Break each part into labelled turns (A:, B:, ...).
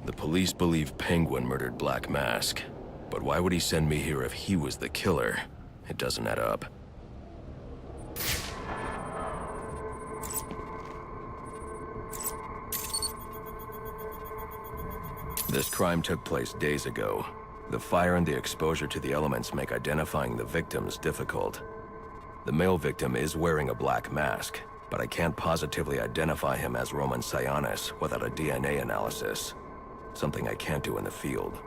A: The police believe Penguin murdered Black Mask, but why would he send me here if he was the killer? It doesn't add up. This crime took place days ago. The fire and the exposure to the elements make identifying the victims difficult. The male victim is wearing a black mask, but I can't positively identify him as Roman Sionis without a DNA analysis. Something I can't do in the field.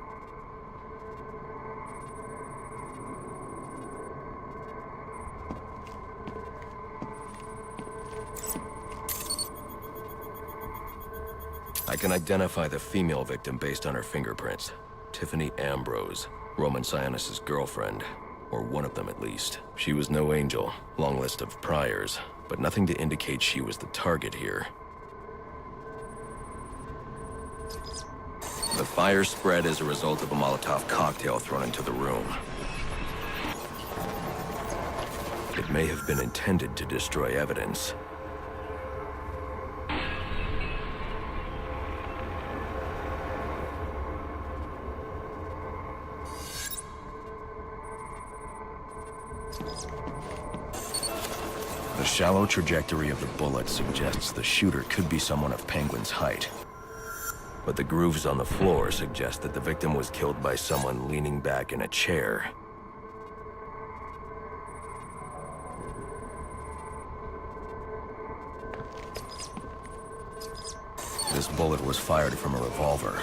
A: I can identify the female victim based on her fingerprints. Tiffany Ambrose, Roman Sionis' girlfriend, or one of them at least. She was no angel, long list of priors, but nothing to indicate she was the target here. The fire spread as a result of a Molotov cocktail thrown into the room. It may have been intended to destroy evidence. The shallow trajectory of the bullet suggests the shooter could be someone of Penguin's height. But the grooves on the floor suggest that the victim was killed by someone leaning back in a chair. This bullet was fired from a revolver.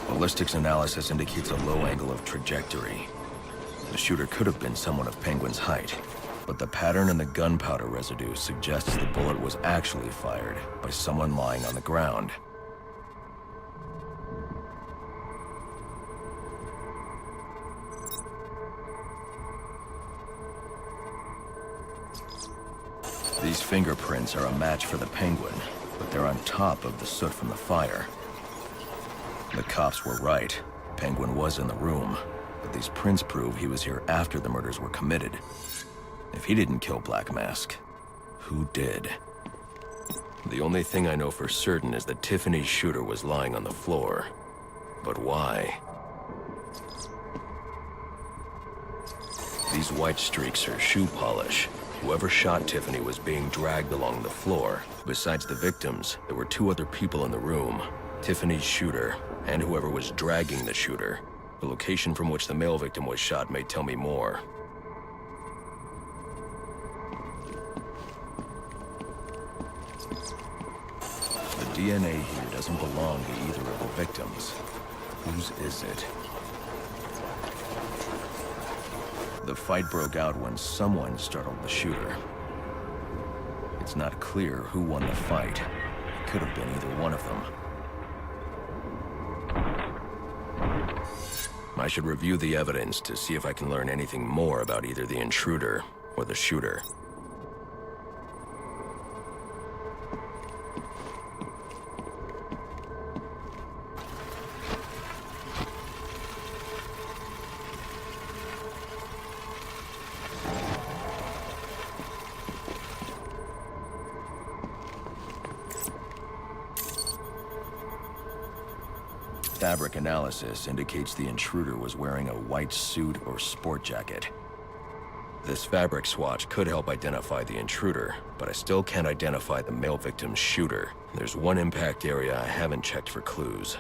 A: Ballistics analysis indicates a low angle of trajectory. The shooter could have been someone of Penguin's height, but the pattern in the gunpowder residue suggests the bullet was actually fired by someone lying on the ground. These fingerprints are a match for the Penguin, but they're on top of the soot from the fire. The cops were right. Penguin was in the room, but these prints prove he was here after the murders were committed. If he didn't kill Black Mask, who did? The only thing I know for certain is that Tiffany's shooter was lying on the floor. But why? These white streaks are shoe polish. Whoever shot Tiffany was being dragged along the floor. Besides the victims, there were two other people in the room. Tiffany's shooter, and whoever was dragging the shooter. The location from which the male victim was shot may tell me more. The DNA here doesn't belong to either of the victims. Whose is it? The fight broke out when someone startled the shooter. It's not clear who won the fight. It could have been either one of them. I should review the evidence to see if I can learn anything more about either the intruder or the shooter. Fabric analysis indicates the intruder was wearing a white suit or sport jacket. This fabric swatch could help identify the intruder, but I still can't identify the male victim's shooter. There's one impact area I haven't checked for clues.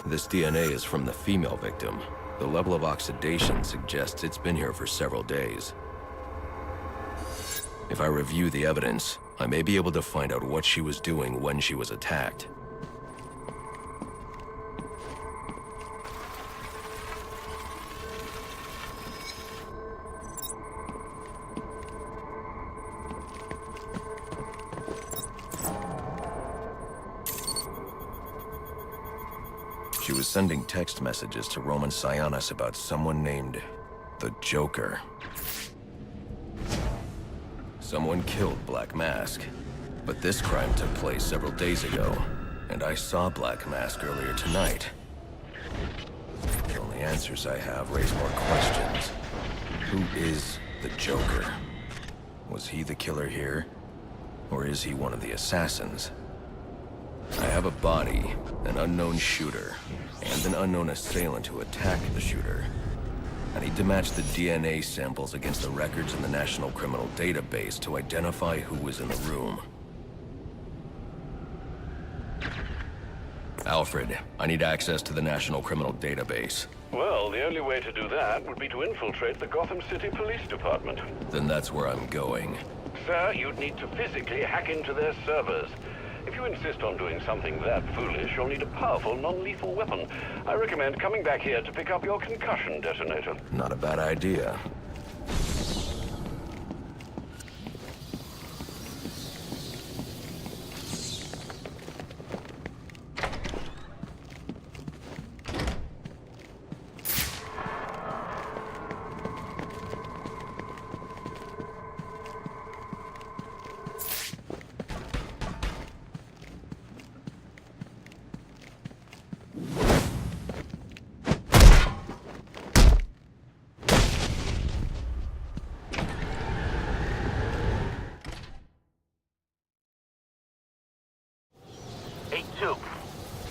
A: This DNA is from the female victim. The level of oxidation suggests it's been here for several days. If I review the evidence, I may be able to find out what she was doing when she was attacked. was sending text messages to Roman Sionis about someone named the Joker. Someone killed Black Mask, but this crime took place several days ago, and I saw Black Mask earlier tonight. The only answers I have raise more questions. Who is the Joker? Was he the killer here? Or is he one of the assassins? I have a body, an unknown shooter, and an unknown assailant who attacked the shooter. I need to match the DNA samples against the records in the National Criminal Database to identify who was in the room. Alfred, I need access to the National Criminal Database.
B: Well, the only way to do that would be to infiltrate the Gotham City Police Department.
A: Then that's where I'm going.
B: Sir, you'd need to physically hack into their servers. If you insist on doing something that foolish, you'll need a powerful, non-lethal weapon. I recommend coming back here to pick up your concussion detonator.
A: Not a bad idea.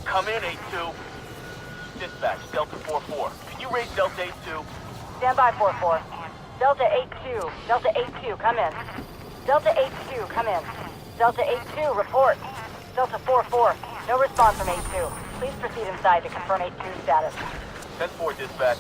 C: Come in, 8-2. Dispatch, Delta 4-4. Can you raise Delta 8-2?
D: Stand by, 4-4. Delta 8-2. Delta 8-2, come in. Delta 8-2, come in. Delta 8-2, report. Delta 4-4, no response from 8-2. Please proceed inside to confirm 8-2 status.
C: 10-4, dispatch.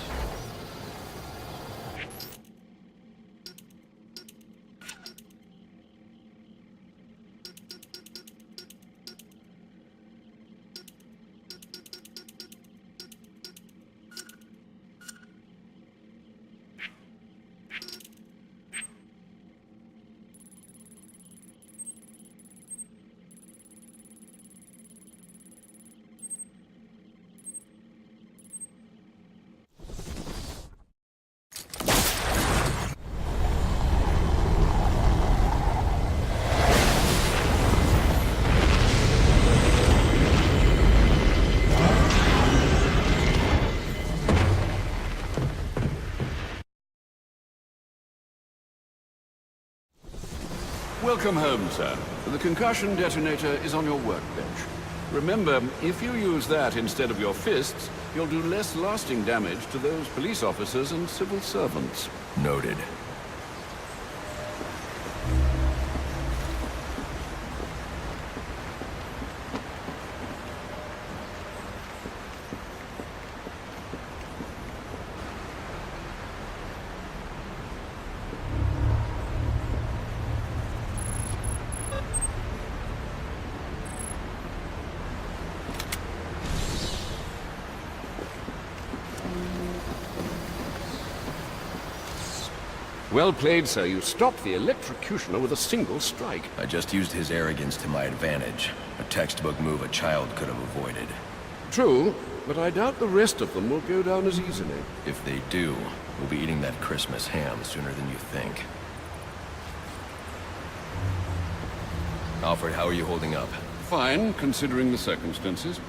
E: Welcome home, sir. The concussion detonator is on your workbench. Remember, if you use that instead of your fists, you'll do less lasting damage to those police officers and civil servants.
A: Noted.
E: Well played, sir. You stopped the electrocutioner with a single strike.
A: I just used his arrogance to my advantage. A textbook move a child could have avoided.
E: True, but I doubt the rest of them will go down as easily.
A: If they do, we'll be eating that Christmas ham sooner than you think. Alfred, how are you holding up?
E: Fine, considering the circumstances.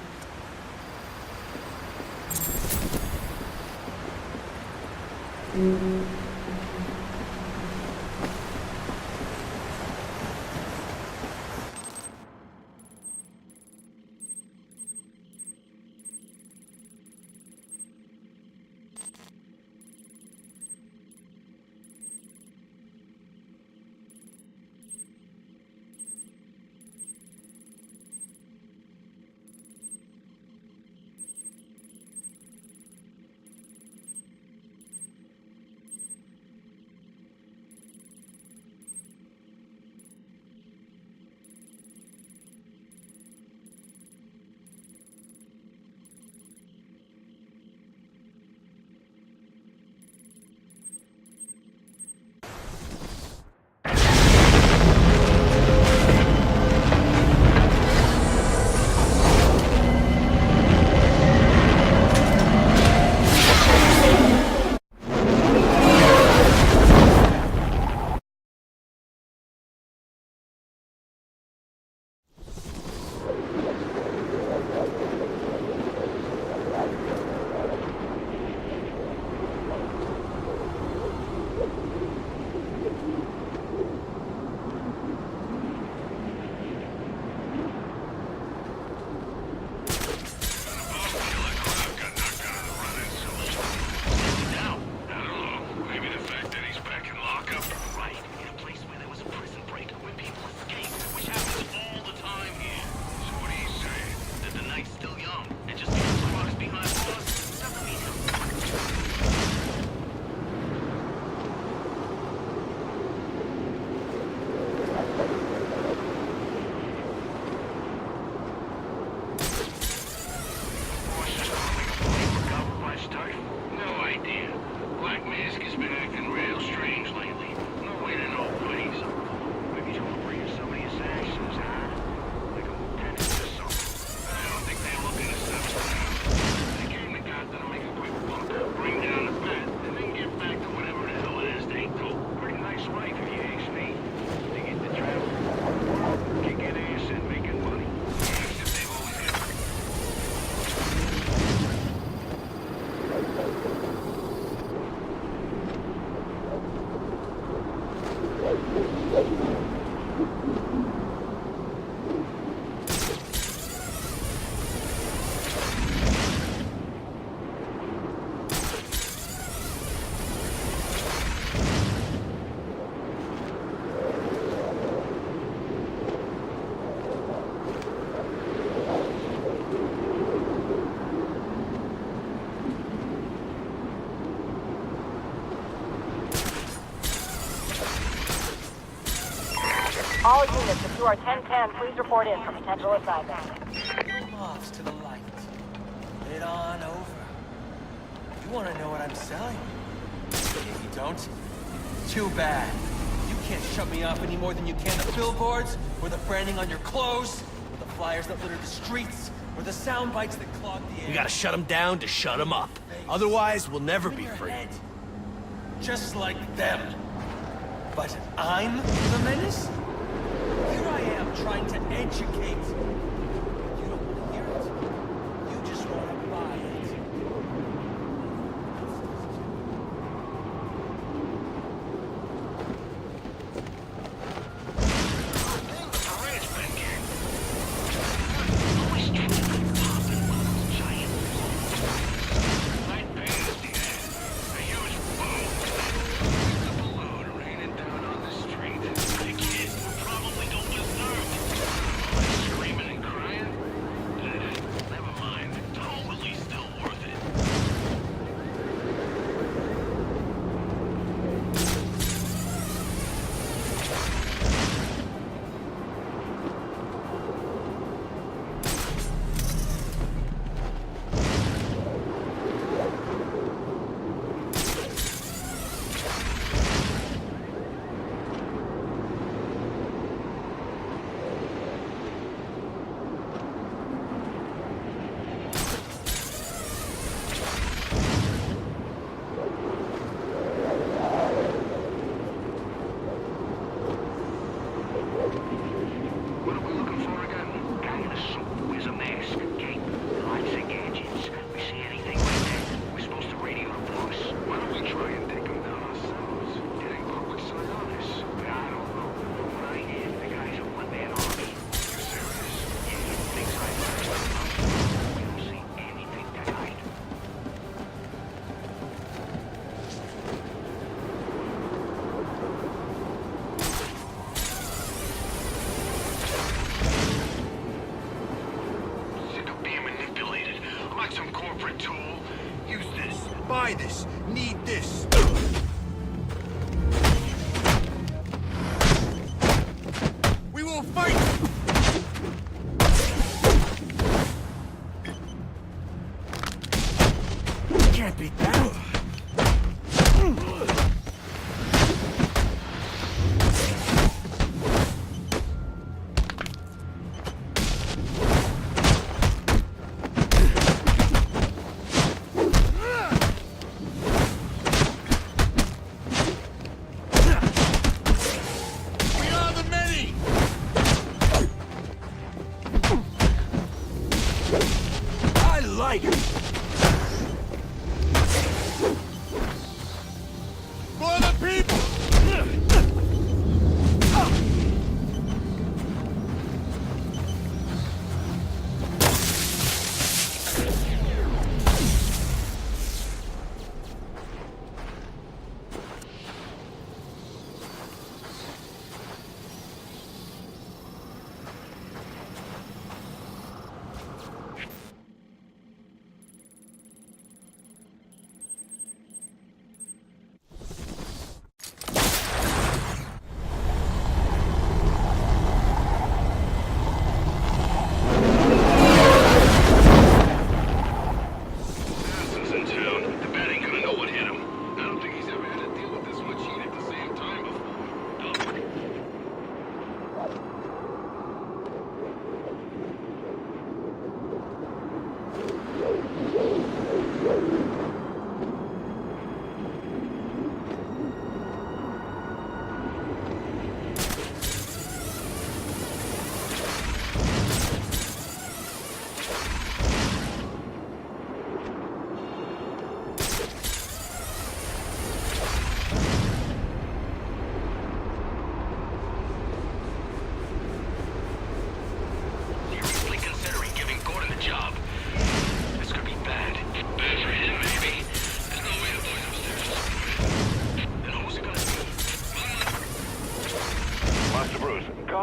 D: All units, if you are 1010, please report in for potential assignment.
F: Moths to the light. Head on over. You want to know what I'm selling? If you don't, too bad. You can't shut me off any more than you can the billboards, or the branding on your clothes, or the flyers that litter the streets, or the sound bites that clog the air.
G: We gotta shut them down to shut them up. Otherwise, we'll never be free.
F: Head. Just like them. But I'm the menace? Here I am trying to educate. You don't want to hear it. You just want to buy it.
B: Screaming and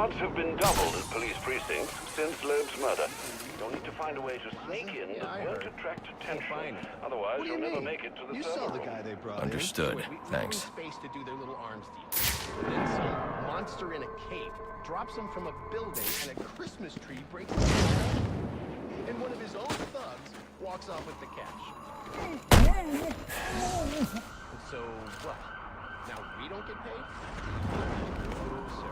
B: guards have been doubled at police precincts since Loeb's murder. You'll need to find a way to sneak in that won't attract attention. Otherwise, you'll never make it to the
H: You
B: server
H: saw the
B: room.
H: guy they brought
A: Understood.
H: in.
A: Thanks.
H: Space to do their little arms deal. And then some monster in a cape drops him from a building, and a Christmas tree breaks his fall. And one of his own thugs walks off with the cash. And so what? Now we don't get paid? No, sir.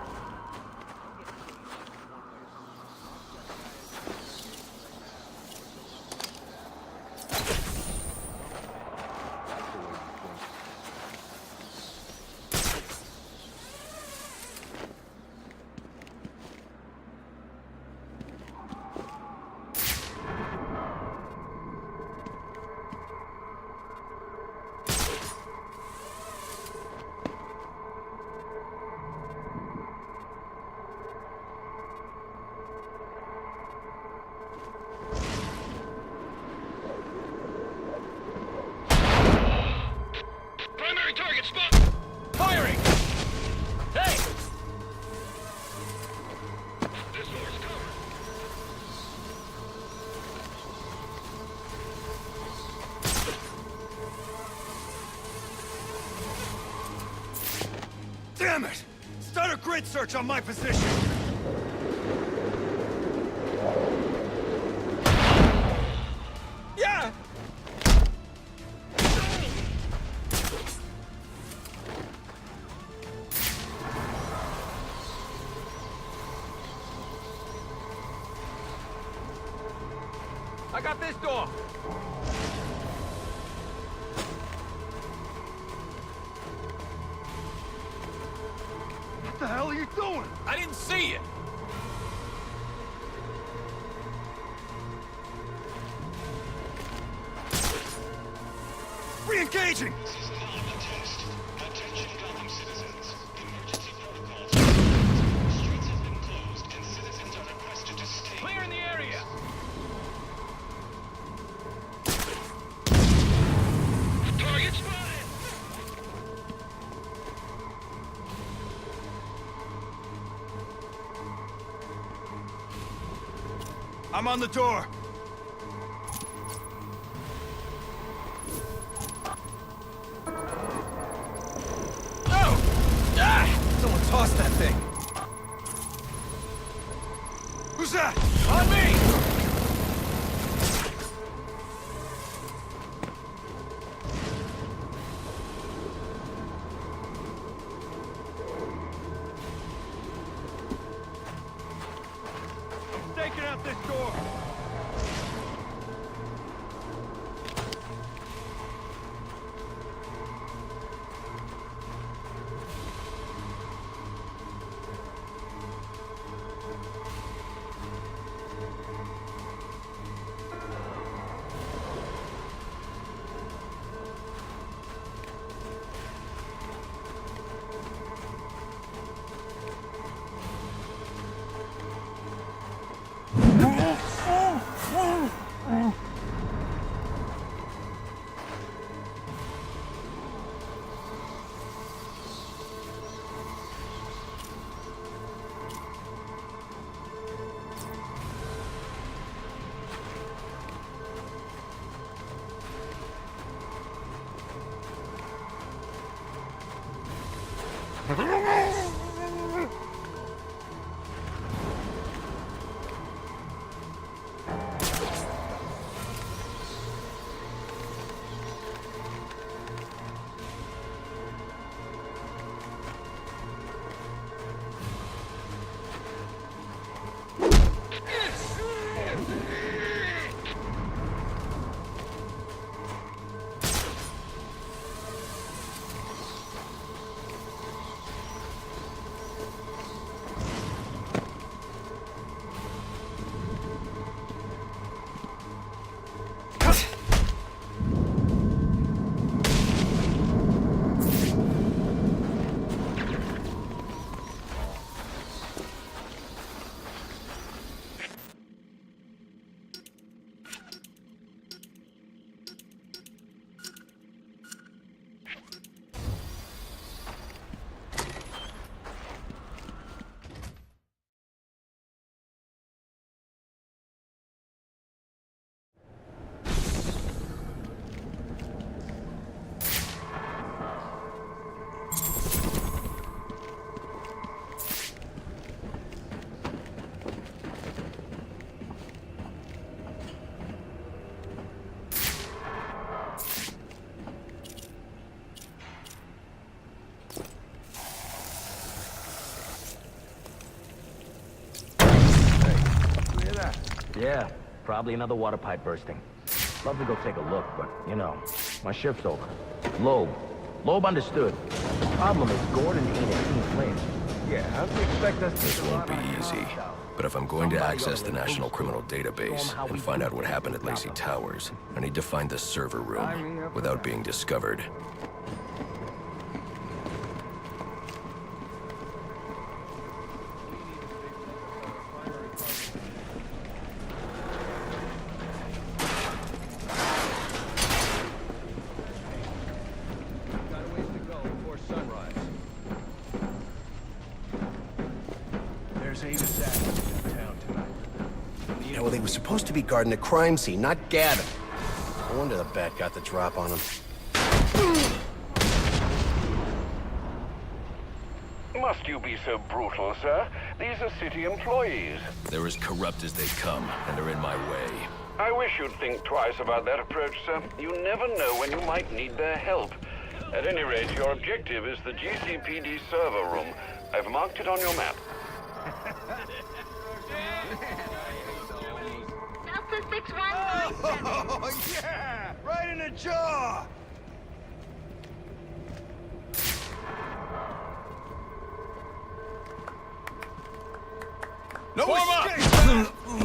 C: Primary target spot! Firing! Hey! This door's covered.
G: Damn it! Start a grid search on my position! Yeah!
C: I got this door!
G: What the hell are you doing?
C: I didn't see you!
G: Re-engaging!
C: Clear in the area! Target spotted!
G: I'm on the door.
F: Oh! Ah! Someone tossed that thing.
G: Who's that?
C: On me!
G: I'm staking out this door.
C: Yeah, probably another water pipe bursting. Love to go take a look, but, you know, my shift's over. Loeb understood. The problem is Gordon ain't a team player. Yeah, how do you expect us to...
A: This won't be easy. But if I'm going to access the National Criminal Database and find out what happened at Lacey Towers, I need to find the server room without being discovered.
I: Yeah, well, they were supposed to be guarding the crime scene, not Gavin. No wonder the bat got the drop on him.
B: Must you be so brutal, sir? These are city employees.
A: They're as corrupt as they come, and they're in my way.
B: I wish you'd think twice about that approach, sir. You never know when you might need their help. At any rate, your objective is the GCPD server room. I've marked it on your map.
D: Delta 6157.
G: Oh, yeah! Right in the jaw! No escape!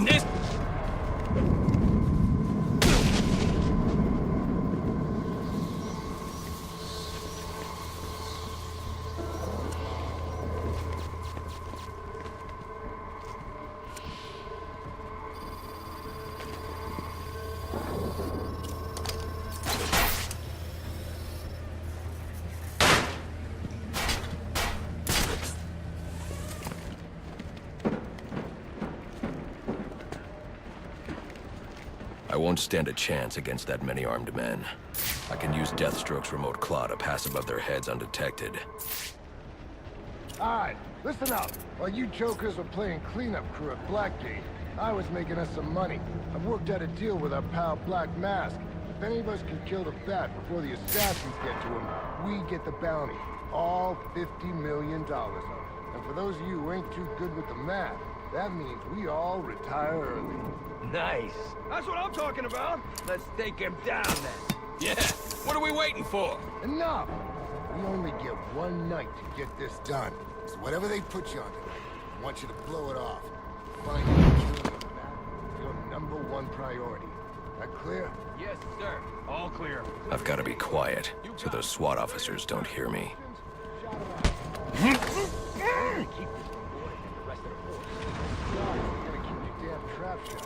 A: I won't stand a chance against that many armed men. I can use Deathstroke's remote claw to pass above their heads undetected.
J: Alright, listen up. While you jokers were playing cleanup crew at Blackgate, I was making us some money. I've worked out a deal with our pal Black Mask. If any of us can kill the Bat before the assassins get to him, we get the bounty. All $50 million of it. And for those of you who ain't too good with the math, that means we all retire early.
G: Nice. That's what I'm talking about. Let's take him down then.
F: Yeah, what are we waiting for?
J: Enough! We only get one night to get this done. So whatever they put you on tonight, I want you to blow it off. Finding and killing the Bat is your #1 priority. That clear?
G: Yes, sir. All clear.
A: I've got to be quiet, so those SWAT officers don't hear me.
J: Keep this from Gordon and the rest of the force. Sorry, you're gonna keep your damn trap shut.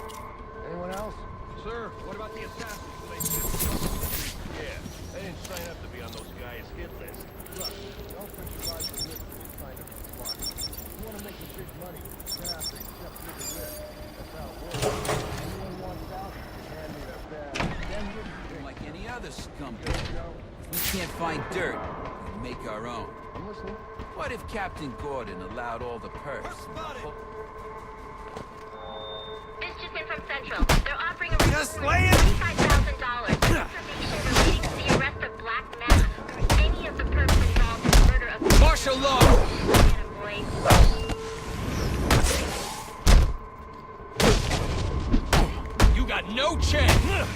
J: Anyone else?
H: Sir, what about the assassins? Yeah, they didn't sign up to be on those guys' hit list.
J: Look, don't put your lives at risk when you find a SWAT. You want to make some big money, you're gonna have to accept bigger risk. That's how it works. Anyone wants out, just hand me that bag. Then you can
K: Like any other scumbag. If we can't find dirt, we make our own.
J: I'm listening.
K: What if Captain Gordon allowed all the perks?
D: This just in from Central. They're offering a
G: Just lay it.
D: $25,000. Information relating to the arrest of Black Mask. Any of the perps involved in the murder of...
F: Martial law!
D: Boy.
F: You got no chance!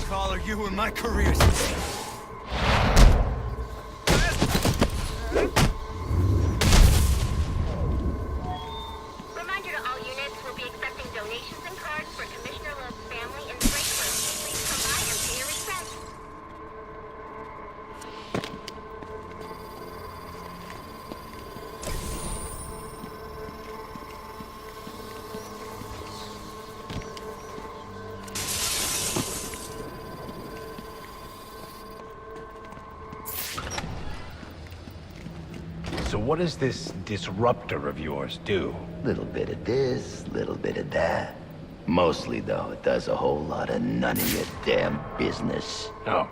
F: Caller, you in my career.
D: Reminder to all units, we'll be accepting donations and cards for Commissioner Love's family in the break room. Please come by and pay your respects.
I: So what does this disruptor of yours do?
L: Little bit of this, little bit of that. Mostly, though, it does a whole lot of none of your damn business.
I: Oh,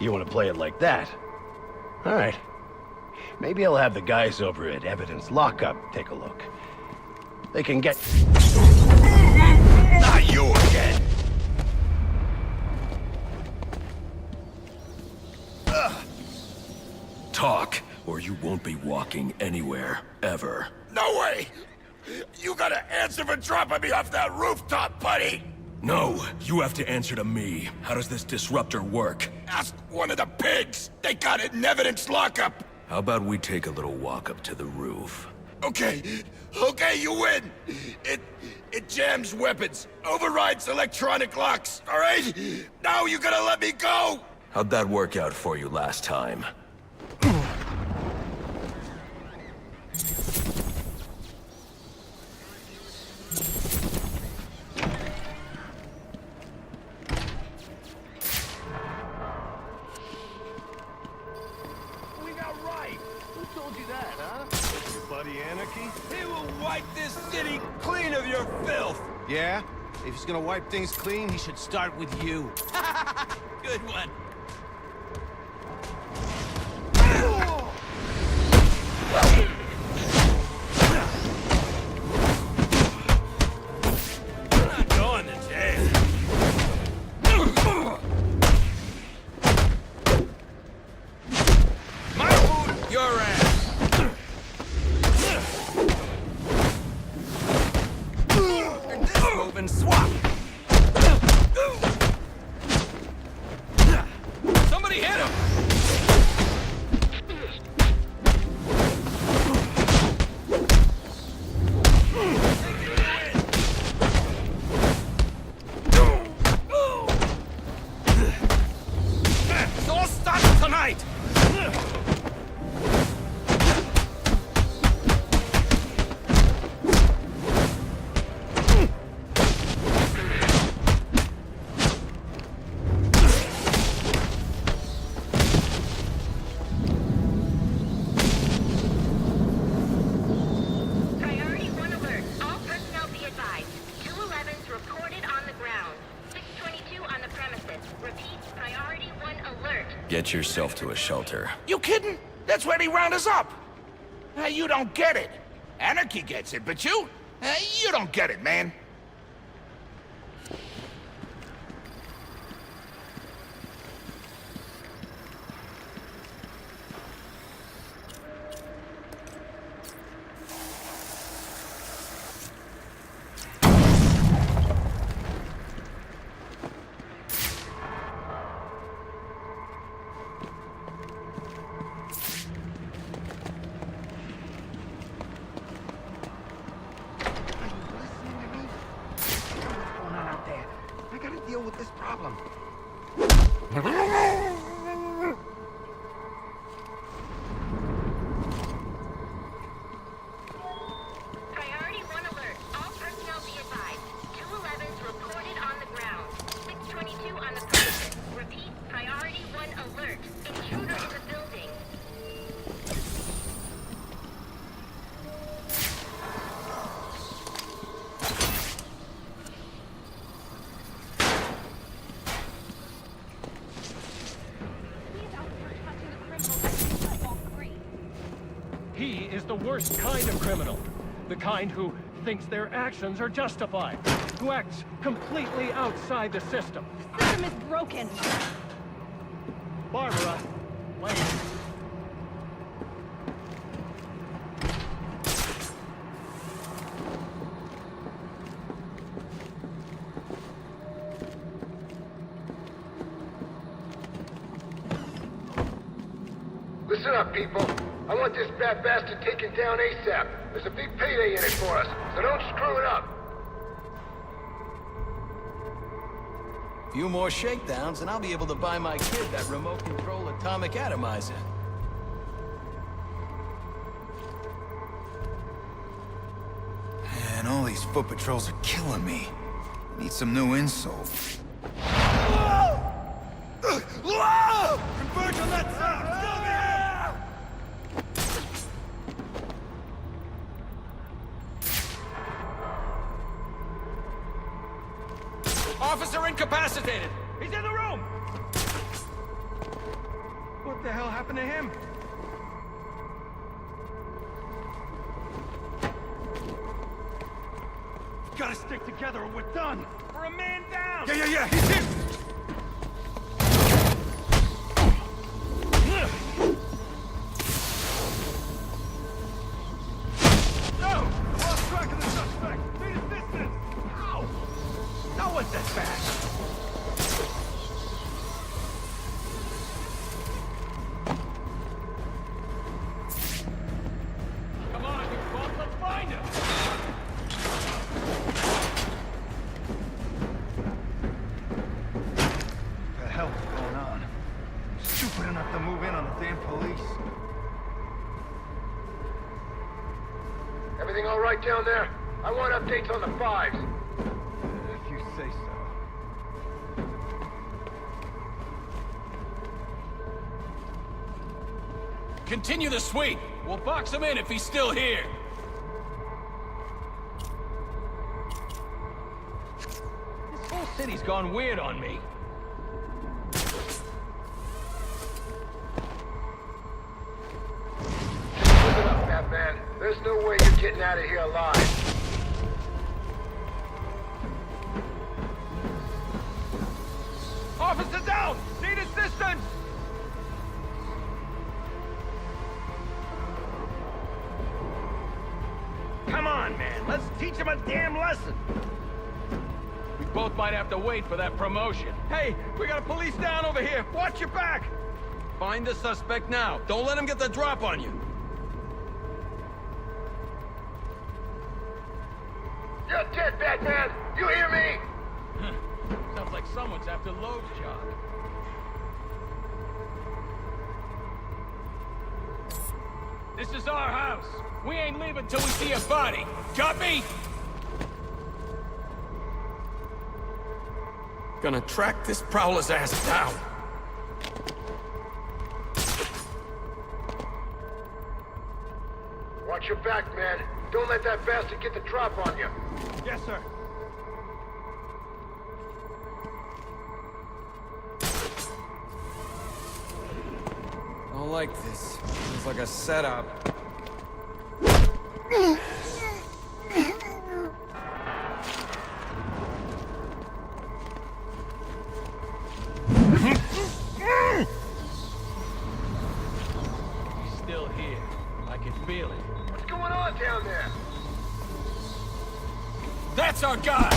I: you want to play it like that? All right. Maybe I'll have the guys over at Evidence Lockup take a look. They can get...
G: Not you again.
A: Talk, or you won't be walking anywhere, ever.
M: No way! You gotta answer for dropping me off that rooftop, buddy!
A: No, you have to answer to me. How does this disruptor work?
M: Ask one of the pigs! They got it in evidence lockup!
A: How about we take a little walk up to the roof?
M: Okay, you win! It jams weapons, overrides electronic locks, alright? Now you gotta let me go!
A: How'd that work out for you last time?
J: We got right! Who told you that, huh? Your buddy Anarchy?
G: He will wipe this city clean of your filth!
F: Yeah? If he's gonna wipe things clean, he should start with you.
G: Good one. You're not going to jail. My food, your ass. And this move and swap. Somebody hit him! It all starts tonight!
D: Priority 1 alert. All personnel be advised. 211's reported on the ground. 622 on the premises. Repeat, priority 1 alert.
A: Get yourself to a shelter.
M: You kidding? That's where they round us up! You don't get it. Anarchy gets it, but you don't get it, man.
J: Deal with this problem.
D: Priority 1 alert. All personnel be advised. 211's reported on the ground. 622 on the premises. Repeat, priority 1 alert. Intruder in the building.
N: He is the worst kind of criminal. The kind who thinks their actions are justified. Who acts completely outside the system.
D: The system is broken.
N: Barbara, wait.
J: Listen up, people. I want this bad bastard taken down ASAP. There's a big payday in it for us, so don't screw it up.
F: Few more shakedowns, and I'll be able to buy my kid that remote control atomic atomizer.
K: Man, all these foot patrols are killing me. Need some new insoles.
G: Converge on that side! Stop here! Officer incapacitated! He's in the room! What the hell happened to him? Gotta stick together or we're done! We're a man down! Yeah, he's hit! We don't have to move in on the damn police.
J: Everything all right down there? I want updates on the fives.
G: If you say so.
E: Continue the sweep. We'll box him in if he's still here.
C: This whole city's gone weird on me.
J: Look it up, Batman. There's no way you're getting out of here alive.
G: Officer down! Need assistance! Come on, man. Let's teach him a damn lesson.
C: We both might have to wait for that promotion.
G: Hey, we got a police down over here. Watch your back.
F: Find the suspect now. Don't let him get the drop on you.
J: You're dead, Batman! You hear me?
C: Sounds like someone's after Loeb's job. This is our house. We ain't leaving till we see a body. Got me?
F: Gonna track this prowler's ass down.
J: Watch your back, man. Don't let that bastard get the drop on you.
G: Yes, sir.
F: Don't like this. It's like a setup.
C: He's still here. I can feel it.
J: What's going on down there?
E: That's our guy!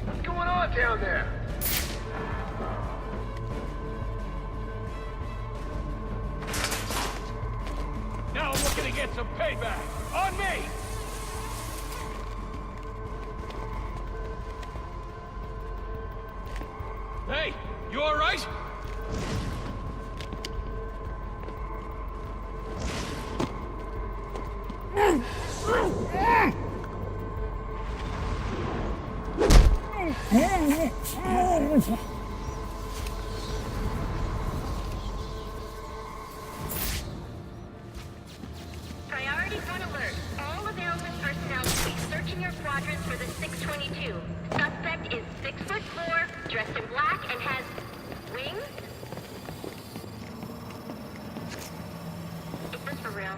J: What's going on down there?
C: Now I'm looking to get some payback. On me! Hey, you all right?
D: Priority 1 alert. All available personnel will be searching your quadrants for the 622. Suspect is 6'4", dressed in black, and has wings? Is this for real?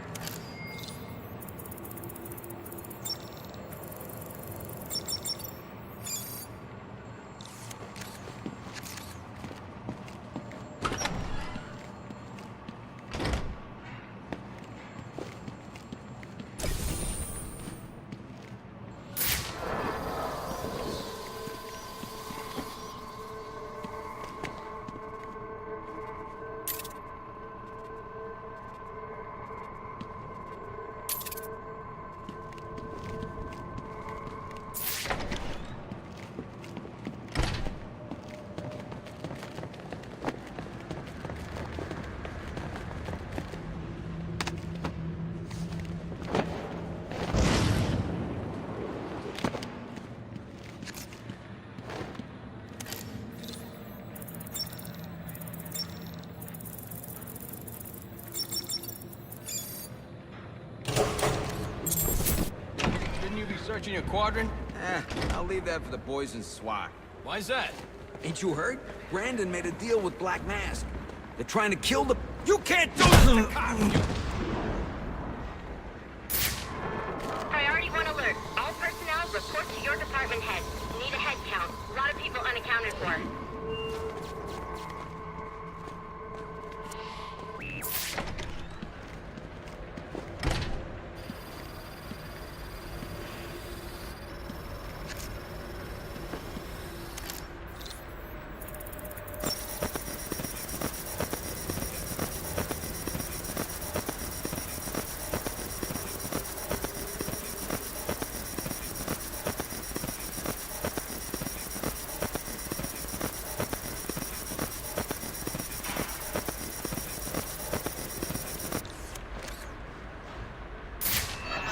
F: Searching your quadrant? I'll leave that for the boys in SWAT.
E: Why's that?
K: Ain't you heard? Brandon made a deal with Black Mask. They're trying to kill the...
E: You can't do this to cops!
D: Priority 1 alert. All personnel report to your department head. Need a head count. A lot of people unaccounted for.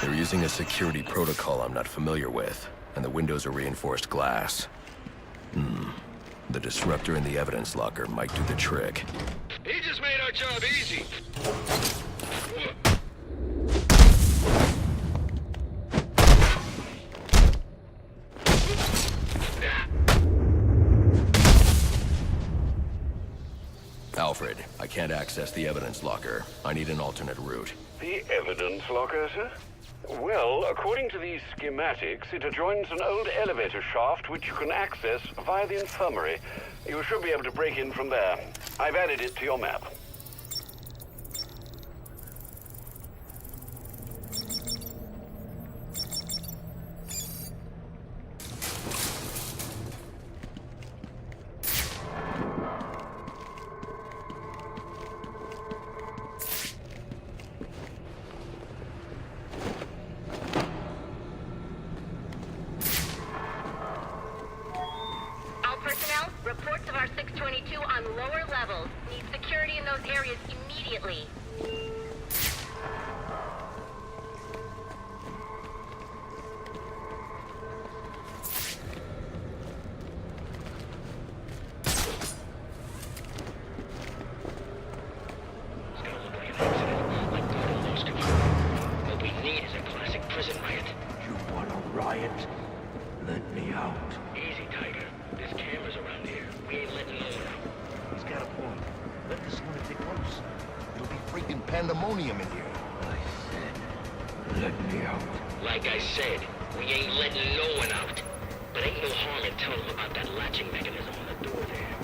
A: They're using a security protocol I'm not familiar with, and the windows are reinforced glass. The disruptor in the evidence locker might do the trick.
M: He just made our job easy.
A: Alfred, I can't access the evidence locker. I need an alternate route.
B: The evidence locker, sir? Well, according to these schematics, it adjoins an old elevator shaft which you can access via the infirmary. You should be able to break in from there. I've added it to your map.
D: Personnel, reports of our 622 on lower levels. Need security in those areas immediately.
L: What we need is a classic prison riot. You want a riot? Let me out. Easy, Tiger. There's cameras around here. We ain't letting no one out. He's got a point. Let this lunatic loose. It'll be freaking pandemonium in here. I said, let me out. Like I said, we ain't letting no one out. But ain't no harm in telling them about that latching mechanism on the door there.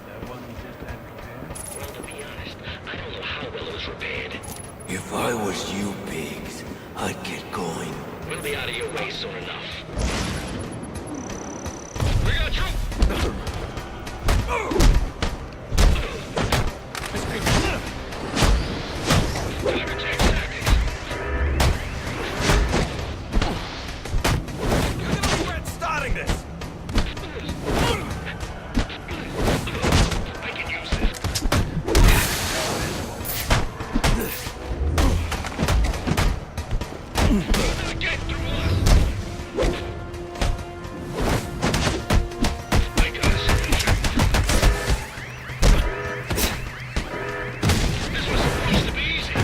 C: That one we just had repaired?
L: Well, to be honest, I don't know how well it was repaired.
O: If I was you pigs, I'd get going.
L: We'll be out of your way soon enough.
M: We got you!
G: Starting this!
L: I can use this. Get through us! I got a solution. This was supposed to be easy.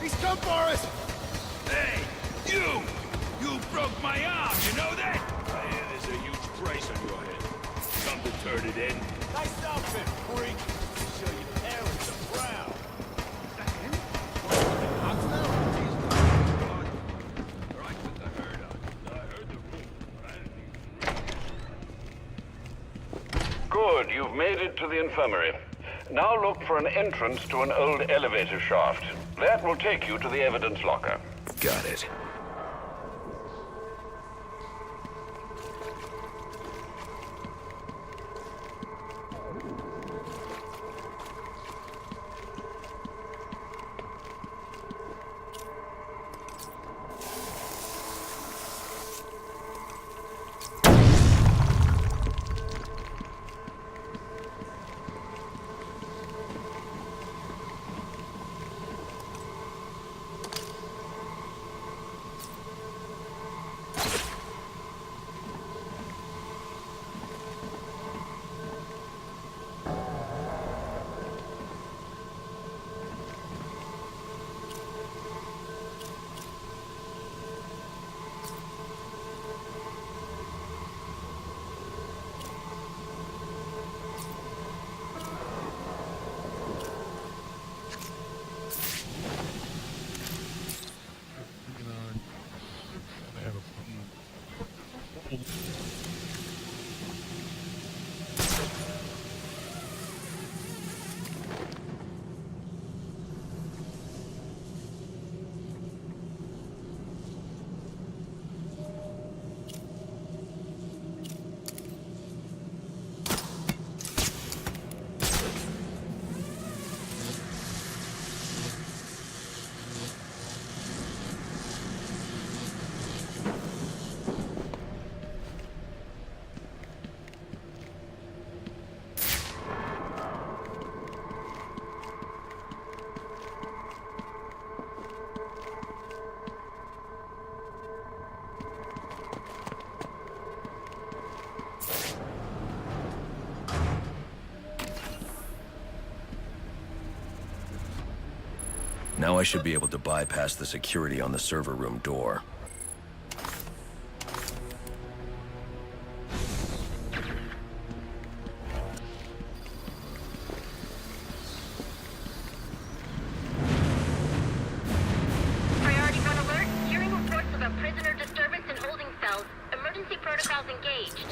M: He's come for us! Hey, you! You broke my arm, you know that? I hear there's a huge price on your head. Come to turn it in.
G: Nice outfit, freak! Show your parents are proud.
B: Good, you've made it to the infirmary. Now look for an entrance to an old elevator shaft. That will take you to the evidence locker.
A: Got it. Now I should be able to bypass the security on the server room door.
D: Priority 1 alert. Hearing reports of a prisoner disturbance in holding cells. Emergency protocols engaged.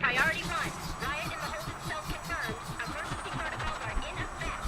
D: Priority 1. Riot in the holding cells confirmed. Emergency protocols are in effect.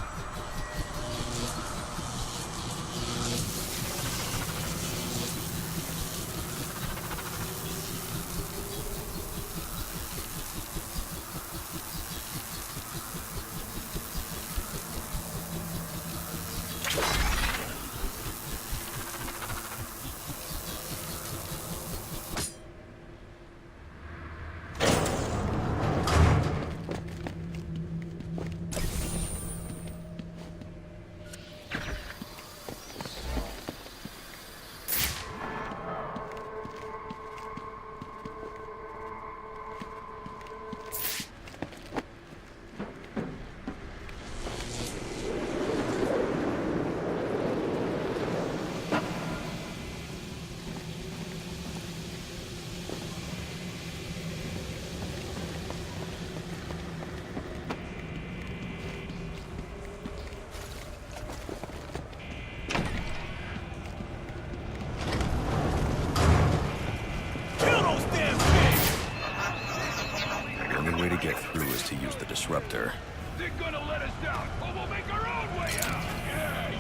A: The only way to get through is to use the disruptor.
M: They're gonna let us down, or we'll make our own way out!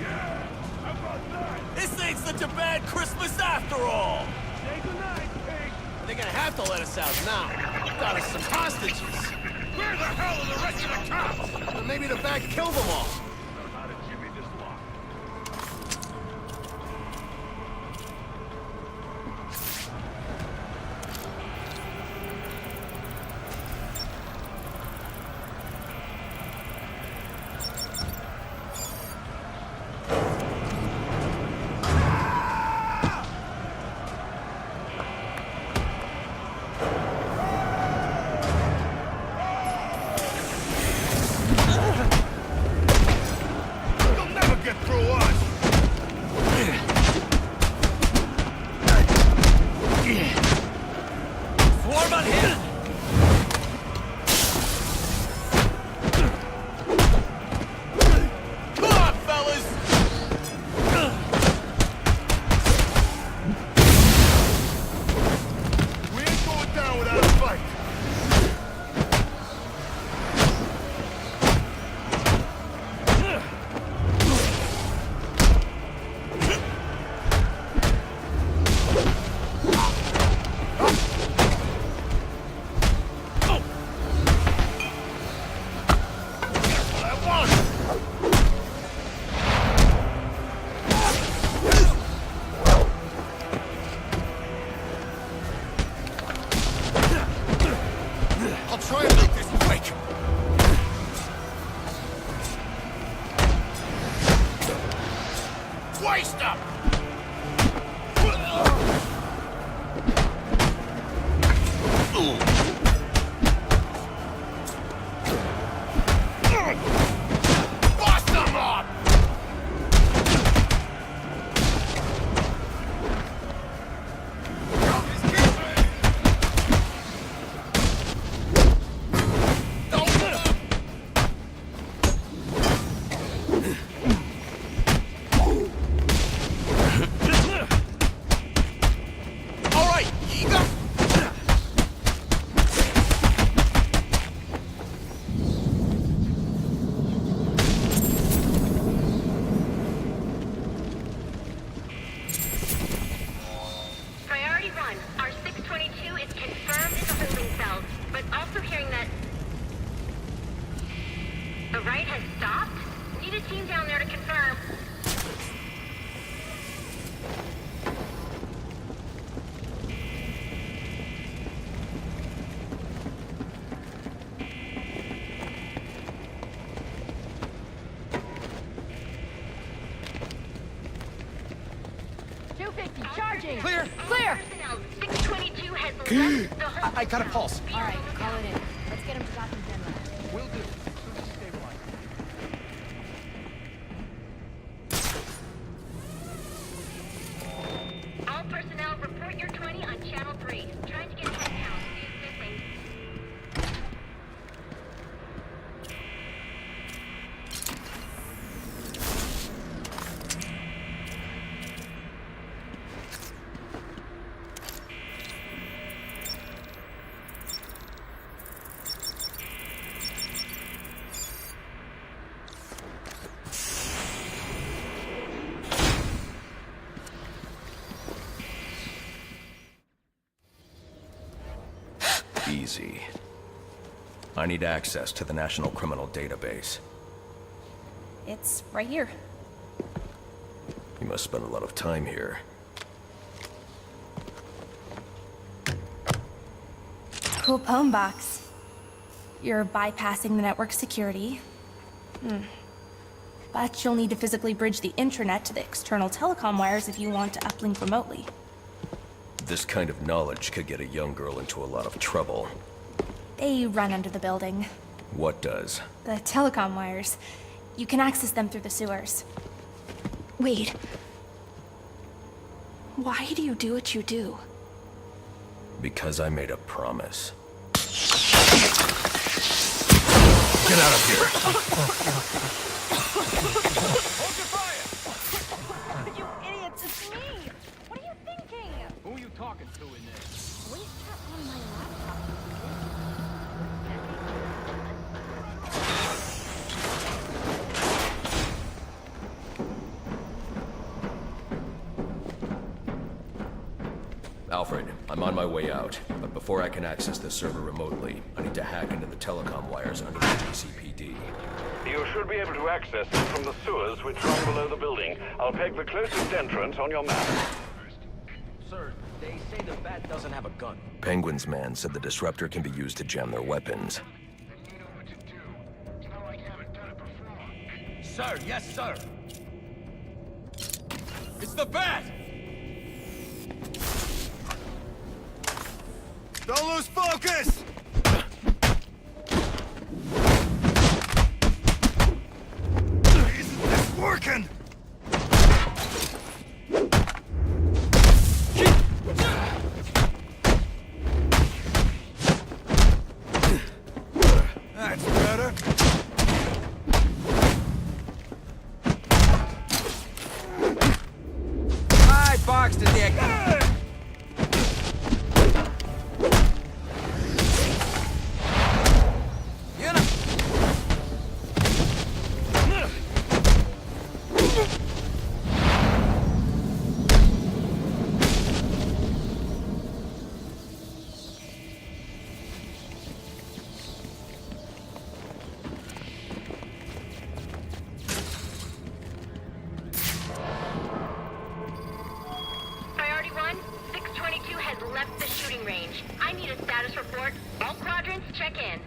M: Yeah! How about that?
F: This ain't such a bad Christmas after all!
M: Say goodnight, pig!
F: They're gonna have to let us out now. Got us some hostages.
M: Where the hell are the rest of the cops?
F: But maybe the bat killed them all.
M: Know how to jimmy this lock. You'll never get through us!
F: Swarm on him! Come on, fellas!
M: We ain't going down without a fight!
F: I'll try and make this quick! Waste up! Bust them up! All right, you go.
D: Priority 1. Our 622 is confirmed in the holding cells, but also hearing that the riot has stopped. Need a team down there to confirm. Charging!
F: Clear!
D: Clear!
L: 622 has left the home.
F: I got a pulse.
D: All right, call it in. Let's get him to Gotham General.
F: Will do. Soon as stabilized.
L: All personnel report your 20 on Channel 3. Trying to get head count. Is missing.
A: Easy. I need access to the National Criminal Database.
P: It's right here.
A: You must spend a lot of time here.
P: Cool poem box. You're bypassing the network security. But you'll need to physically bridge the intranet to the external telecom wires if you want to uplink remotely.
A: This kind of knowledge could get a young girl into a lot of trouble.
P: They run under the building.
A: What does?
P: The telecom wires. You can access them through the sewers. Wait. Why do you do what you do?
A: Because I made a promise. Get out of here!
F: Hold your fire!
D: You idiots, it's me! What are you thinking?
F: Who are you talking to in there?
D: Wait on my laptop.
A: Alfred, I'm on my way out, but before I can access this server remotely, I need to hack into the telecom wires under the GCPD.
B: You should be able to access it from the sewers which run below the building. I'll peg the closest entrance on your map.
C: Sir, they say the bat doesn't have a gun.
A: Penguin's man said the disruptor can be used to jam their weapons.
F: Sir, yes, sir. It's the bat!
M: Don't lose focus! Isn't this working? That's better.
K: I boxed a dick.
L: Priority 1, 622 has left the shooting range. I need a status report. All quadrants, check in.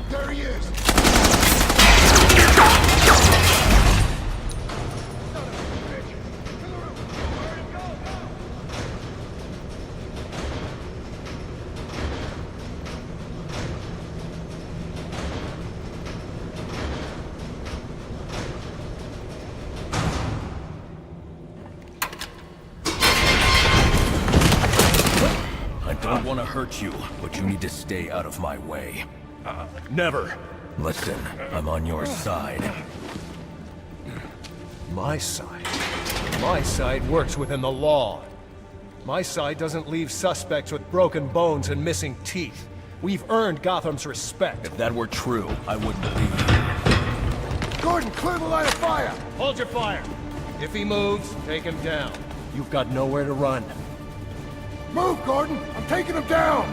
J: There he is!
A: hurt you, but you need to stay out of my way.
N: Never.
A: Listen, I'm on your side.
N: My side? My side works within the law. My side doesn't leave suspects with broken bones and missing teeth. We've earned Gotham's respect.
A: If that were true, I wouldn't believe you.
J: Gordon, clear the line of fire!
N: Hold your fire. If he moves, take him down. You've got nowhere to run.
J: Move, Gordon! I'm taking him down!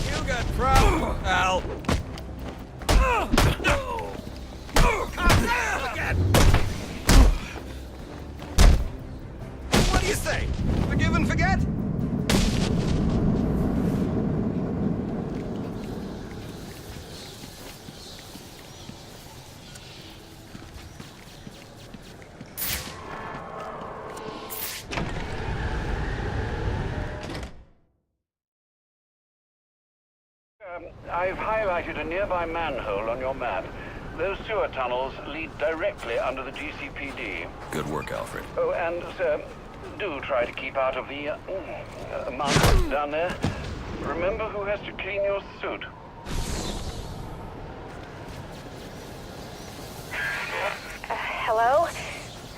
G: You got problems, pal. What do you say? Forgive and forget?
B: I've highlighted a nearby manhole on your map. Those sewer tunnels lead directly under the GCPD.
A: Good work, Alfred.
B: Oh, and, sir, do try to keep out of the, mountains down there. Remember who has to clean your suit.
D: Hello?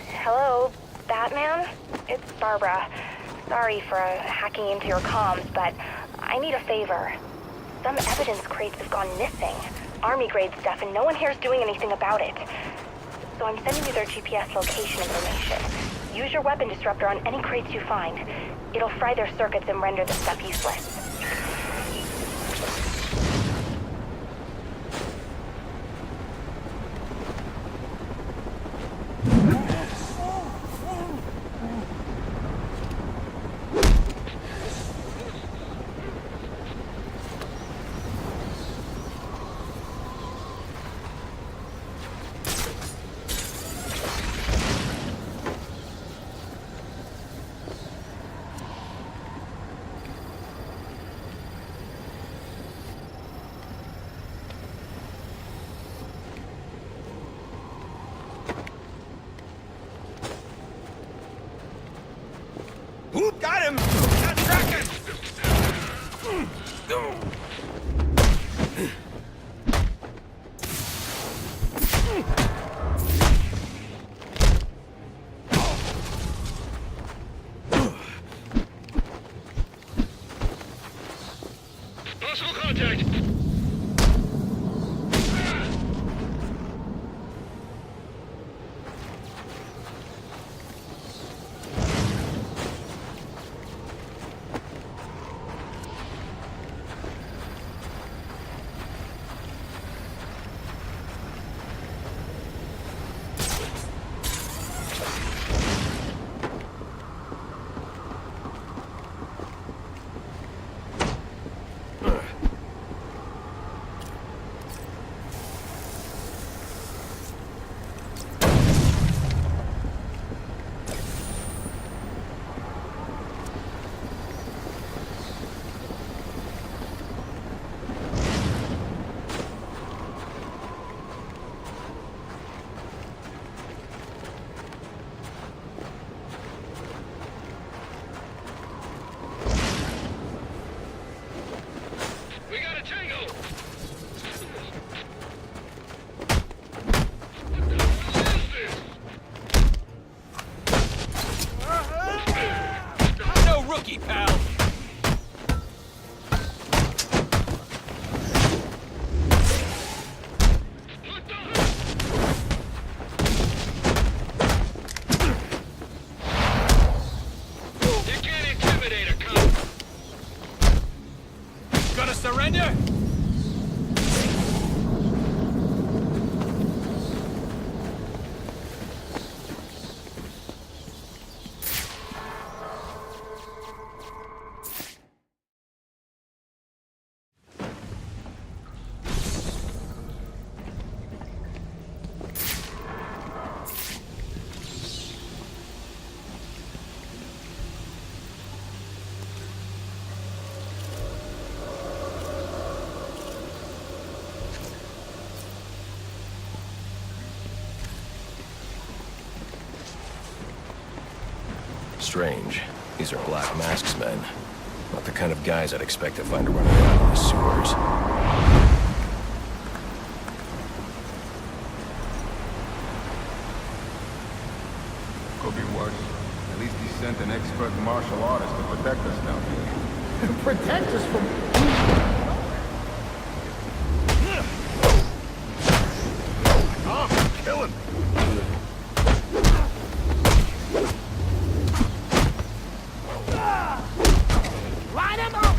D: Hello, Batman? It's Barbara. Sorry for hacking into your comms, but I need a favor. Some evidence crates have gone missing. Army-grade stuff, and no one here is doing anything about it. So I'm sending you their GPS location information. Use your weapon disruptor on any crates you find. It'll fry their circuits and render the stuff useless.
G: Who got him? Got tracking!
L: Possible contact!
A: Strange. These are Black Mask's men. Not the kind of guys I'd expect to find running around in the sewers.
J: Could be worse. At least he sent an expert martial artist to protect us down here.
I: Protect us from...
J: Oh, kill him!
F: Line him up!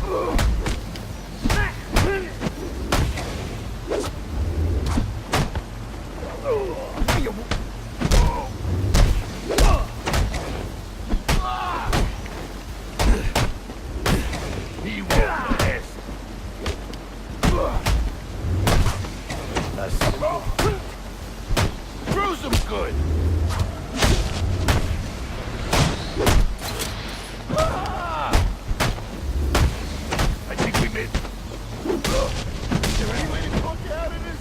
J: He won't rest. Bruise him good! I think we made... Is there any way to talk you out of this?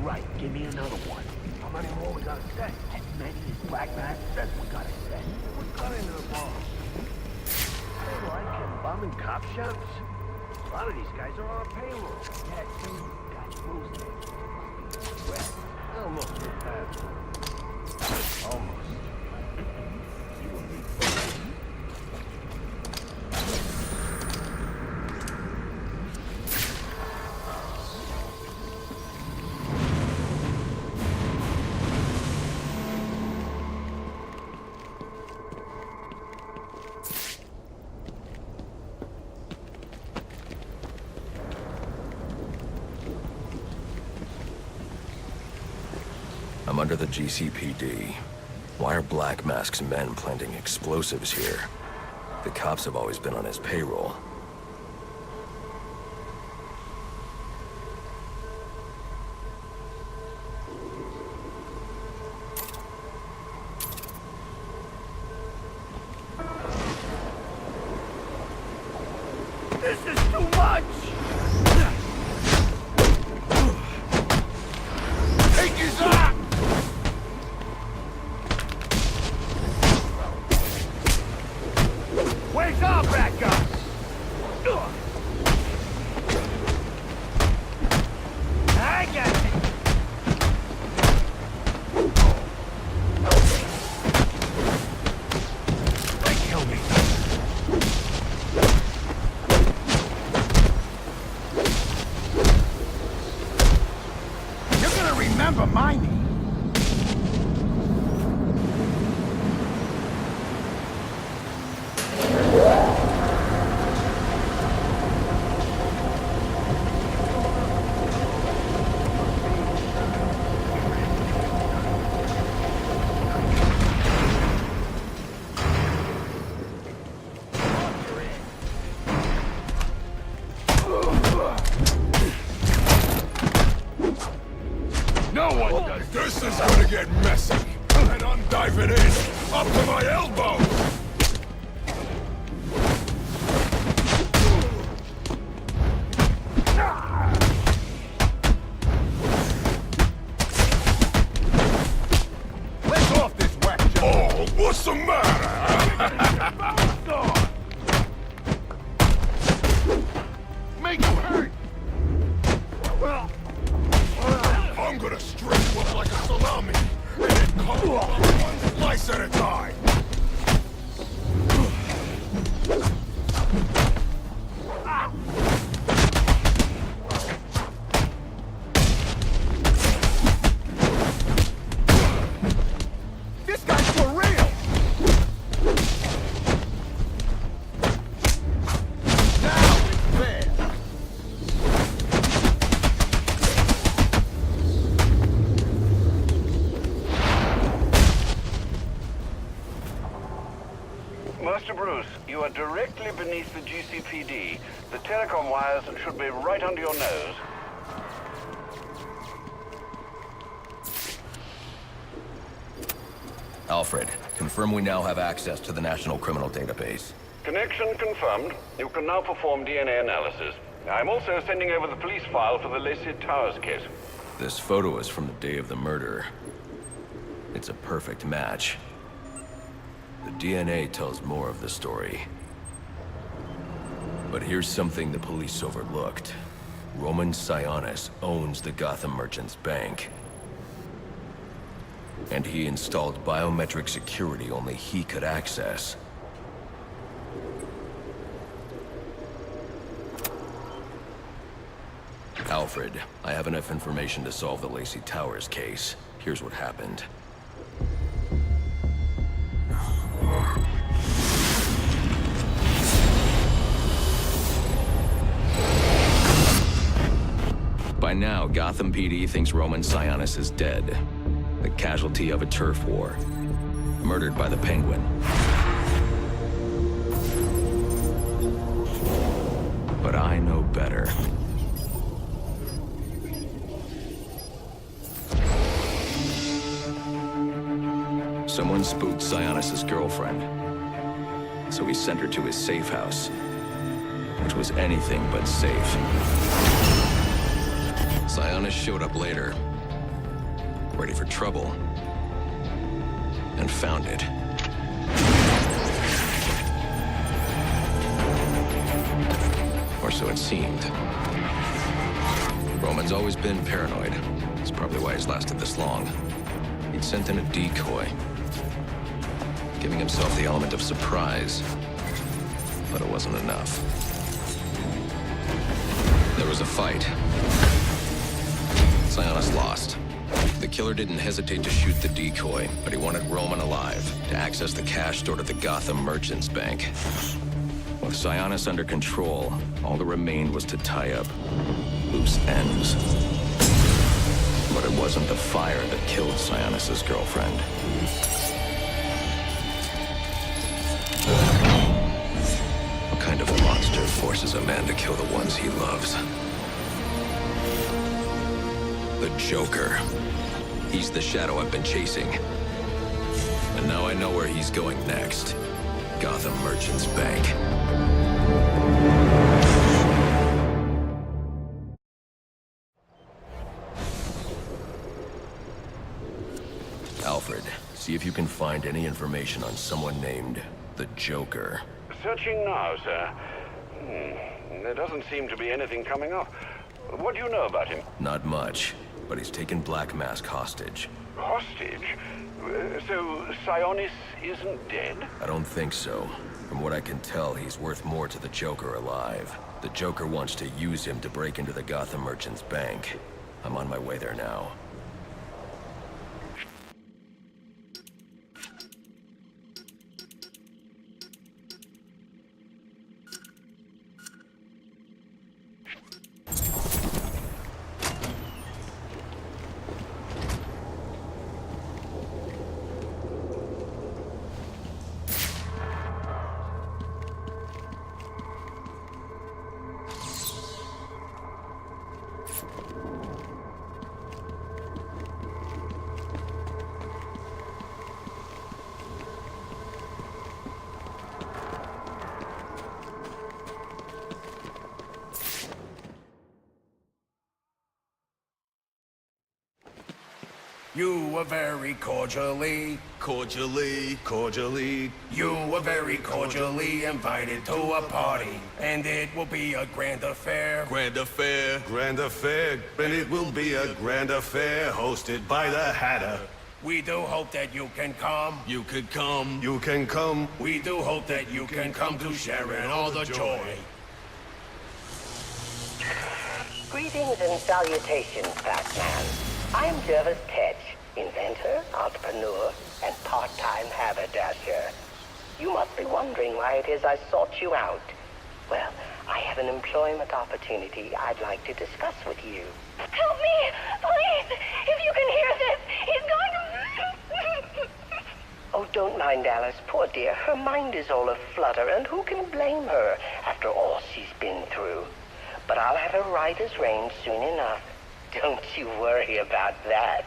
I: Right, give me another one. How many more we gotta set? As many as Black Mass says we gotta set. We got into the bar. I like him. Bombing cop shops? A lot of these guys are on a payroll. Yeah, some guys moves there. Well, almost with that. Almost. You and me both.
A: I'm under the GCPD. Why are Black Mask's men planting explosives here? The cops have always been on his payroll.
I: This is too much! Take his arm! Where's our backup? I got it! They kill me. You're gonna remember my name.
M: No one does. This is gonna get messy. And I'm diving in, up to my elbows.
I: Let's off this whack job.
M: Oh, what's the matter?
I: Make it hurt.
M: I'm gonna stretch you up like a salami, and then cut you up one slice at a time.
I: This guy's for real. Now it's fair.
B: Master Bruce, you are directly beneath the GCPD. The telecom wires should be right under your nose.
A: Alfred, confirm we now have access to the National Criminal Database.
B: Connection confirmed. You can now perform DNA analysis. I'm also sending over the police file for the Lacey Towers case.
A: This photo is from the day of the murder. It's a perfect match. The DNA tells more of the story. But here's something the police overlooked. Roman Sionis owns the Gotham Merchants Bank. And he installed biometric security only he could access. Alfred, I have enough information to solve the Lacey Towers case. Here's what happened. By now, Gotham PD thinks Roman Sionis is dead. The casualty of a turf war. Murdered by the Penguin. But I know better. Someone spooked Sionis' girlfriend. So he sent her to his safe house. Which was anything but safe. Sionis showed up later. Ready for trouble. And found it. Or so it seemed. Roman's always been paranoid. That's probably why he's lasted this long. He'd sent in a decoy. Giving himself the element of surprise. But it wasn't enough. There was a fight. Sionis lost. The killer didn't hesitate to shoot the decoy, but he wanted Roman alive to access the cash stored at the Gotham Merchants Bank. With Sionis under control, all that remained was to tie up loose ends. But it wasn't the fire that killed Sionis' girlfriend. What kind of monster forces a man to kill the ones he loves? The Joker. He's the shadow I've been chasing. And now I know where he's going next. Gotham Merchants Bank. Alfred, see if you can find any information on someone named the Joker.
B: Searching now, sir. There doesn't seem to be anything coming up. What do you know about him?
A: Not much, but he's taken Black Mask hostage.
B: Hostage? So Sionis isn't dead?
A: I don't think so. From what I can tell, he's worth more to the Joker alive. The Joker wants to use him to break into the Gotham Merchants Bank. I'm on my way there now.
Q: You were very cordially, you were very cordially invited to a party, and it will be a grand affair.
R: Grand affair, and it will be a grand affair hosted by the Hatter.
Q: We do hope that you can come.
R: You can come.
Q: We do hope that you can come to share in all the joy.
S: Greetings and salutations, Batman. I'm Jervis Tetch, inventor, entrepreneur, and part-time haberdasher. You must be wondering why it is I sought you out. Well, I have an employment opportunity I'd like to discuss with you.
D: Help me! Please! If you can hear this, he's going to...
S: Oh, don't mind Alice, poor dear. Her mind is all aflutter, and who can blame her after all she's been through? But I'll have her right as rain soon enough. Don't you worry about that.